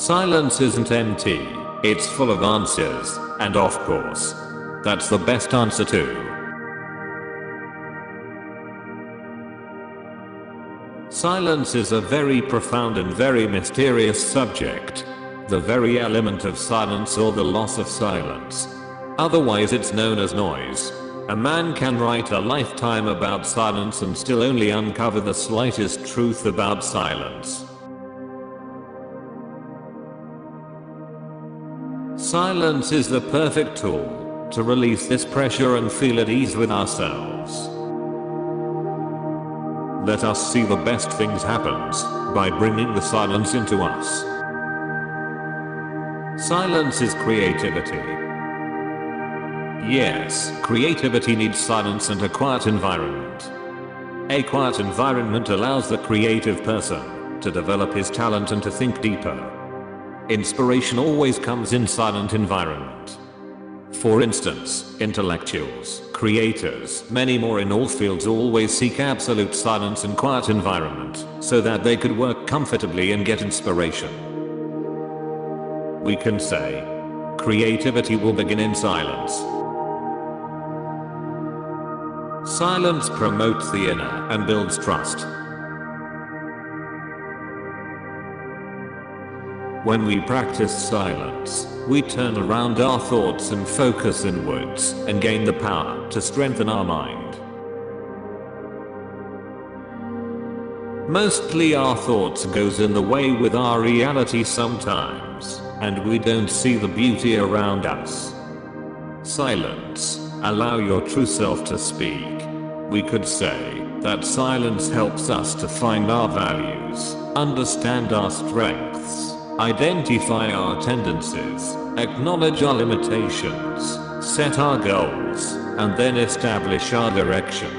Silence isn't empty, it's full of answers, and of course, that's the best answer too. Silence is a very profound and very mysterious subject. The very element of silence or the loss of silence. Otherwise it's known as noise. A man can write a lifetime about silence and still only uncover the slightest truth about silence. Silence is the perfect tool to release this pressure and feel at ease with ourselves. Let us see the best things happens by bringing the silence into us. Silence is creativity. Yes, creativity needs silence and a quiet environment. A quiet environment allows the creative person to develop his talent and to think deeper. Inspiration always comes in silent environment. For instance, intellectuals, creators, many more in all fields always seek absolute silence and quiet environment so that they could work comfortably and get inspiration. We can say, creativity will begin in silence. Silence promotes the inner and builds trust. When we practice silence, we turn around our thoughts and focus inwards and gain the power to strengthen our mind. Mostly our thoughts goes in the way with our reality sometimes, and we don't see the beauty around us. Silence. Allow your true self to speak. We could say that silence helps us to find our values, understand our strengths, identify our tendencies, acknowledge our limitations, set our goals, and then establish our direction.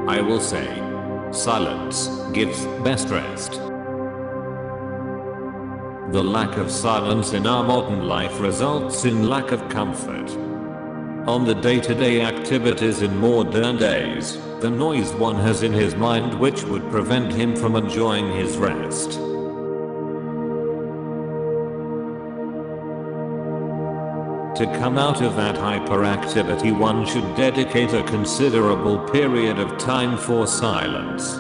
I will say, silence gives best rest. The lack of silence in our modern life results in lack of comfort. On the day-to-day activities in modern days, the noise one has in his mind which would prevent him from enjoying his rest. To come out of that hyperactivity, one should dedicate a considerable period of time for silence.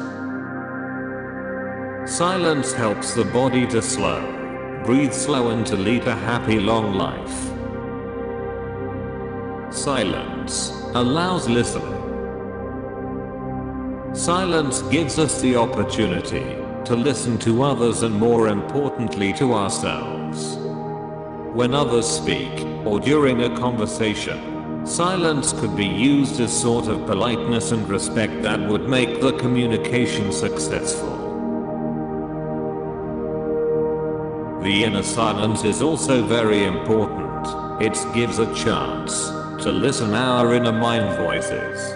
Silence helps the body to breathe slow and to lead a happy long life. Silence allows listening. Silence gives us the opportunity to listen to others and more importantly to ourselves. When others speak, or during a conversation, silence could be used as sort of politeness and respect that would make the communication successful. The inner silence is also very important. It gives a chance to listen our inner mind voices.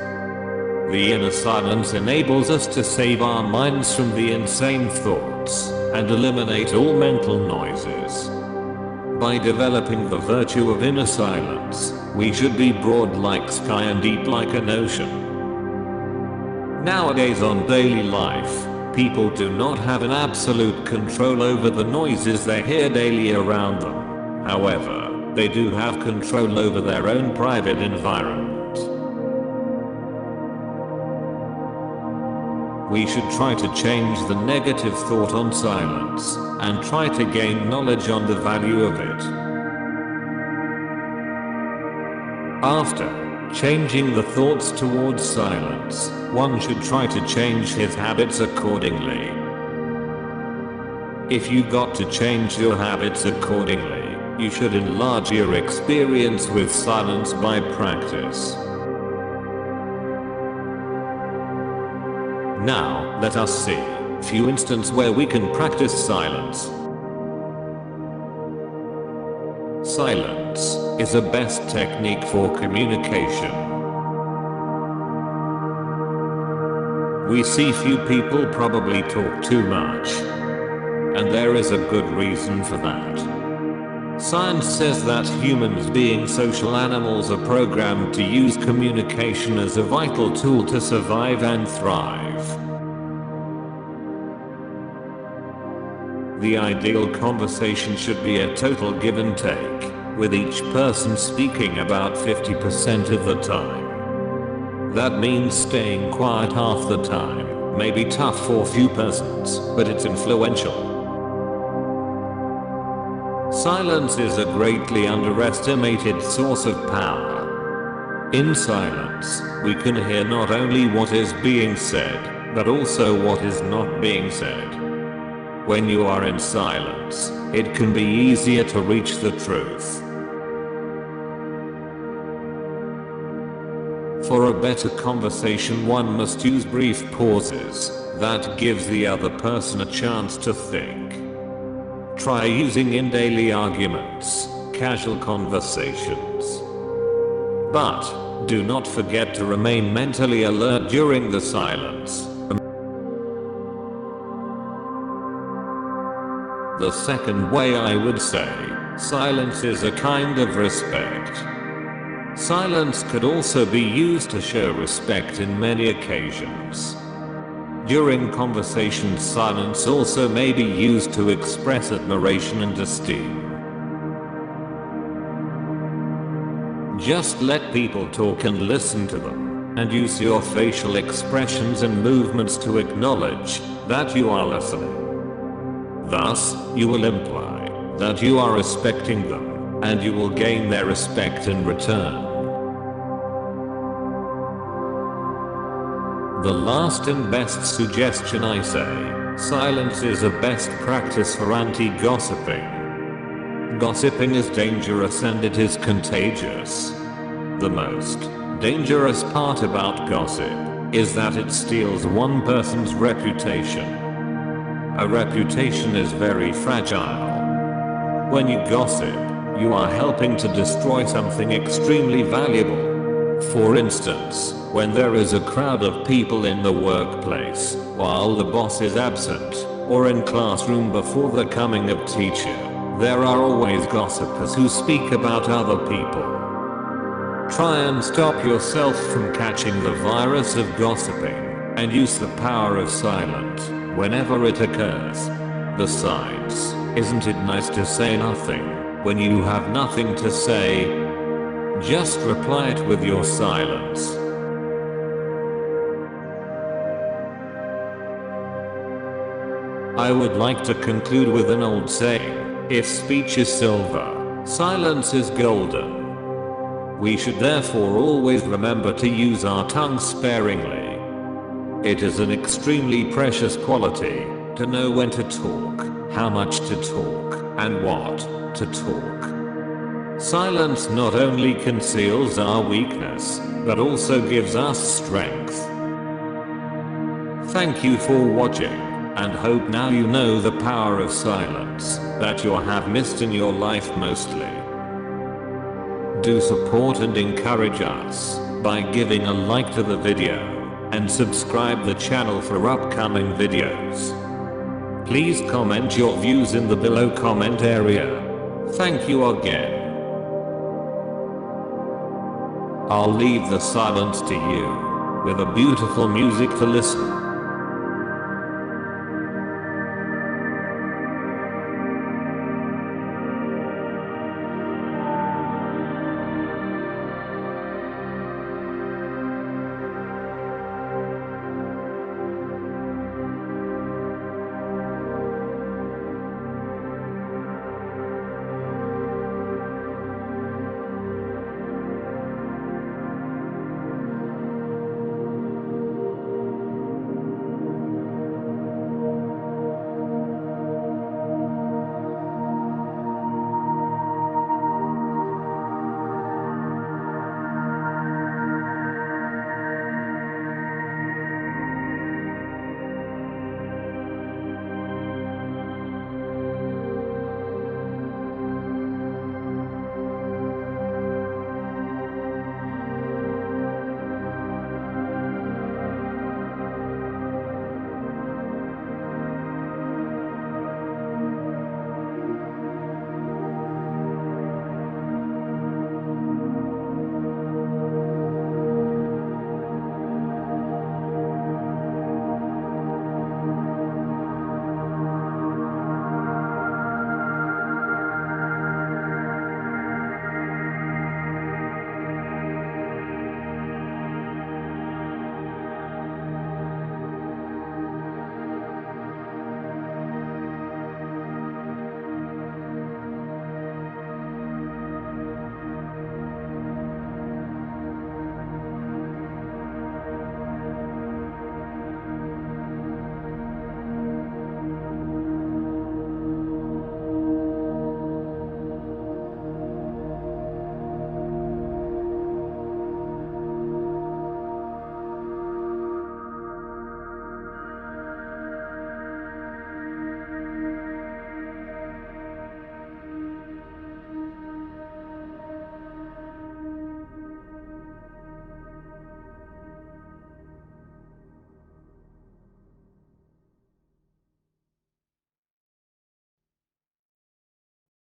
The inner silence enables us to save our minds from the insane thoughts and eliminate all mental noises. By developing the virtue of inner silence, we should be broad like sky and deep like an ocean. Nowadays on daily life, people do not have an absolute control over the noises they hear daily around them. However, they do have control over their own private environment. We should try to change the negative thought on silence and try to gain knowledge on the value of it. After changing the thoughts towards silence, one should try to change his habits accordingly. If you got to change your habits accordingly, you should enlarge your experience with silence by practice. Now, let us see a few instances where we can practice silence. Silence is a best technique for communication. We see few people probably talk too much. And there is a good reason for that. Science says that humans, being social animals, are programmed to use communication as a vital tool to survive and thrive. The ideal conversation should be a total give and take, with each person speaking about 50% of the time. That means staying quiet half the time. May be tough for few persons, but it's influential. Silence is a greatly underestimated source of power. In silence, we can hear not only what is being said, but also what is not being said. When you are in silence, it can be easier to reach the truth. For a better conversation, one must use brief pauses that gives the other person a chance to think. Try using in daily arguments, casual conversations. But do not forget to remain mentally alert during the silence. The second way I would say, silence is a kind of respect. Silence could also be used to show respect in many occasions. During conversations, silence also may be used to express admiration and esteem. Just let people talk and listen to them, and use your facial expressions and movements to acknowledge that you are listening. Thus, you will imply that you are respecting them, and you will gain their respect in return. The last and best suggestion I say, silence is a best practice for anti-gossiping. Gossiping is dangerous and it is contagious. The most dangerous part about gossip is that it steals one person's reputation. A reputation is very fragile. When you gossip, you are helping to destroy something extremely valuable. For instance, when there is a crowd of people in the workplace, while the boss is absent, or in classroom before the coming of teacher, there are always gossipers who speak about other people. Try and stop yourself from catching the virus of gossiping, and use the power of silence whenever it occurs. Besides, isn't it nice to say nothing when you have nothing to say? Just reply it with your silence. I would like to conclude with an old saying, if speech is silver, silence is golden. We should therefore always remember to use our tongue sparingly. It is an extremely precious quality to know when to talk, how much to talk, and what to talk. Silence not only conceals our weakness, but also gives us strength. Thank you for watching, and hope now you know the power of silence that you have missed in your life mostly. Do support and encourage us by giving a like to the video, and subscribe the channel for upcoming videos. Please comment your views in the below comment area. Thank you again. I'll leave the silence to you, with a beautiful music to listen.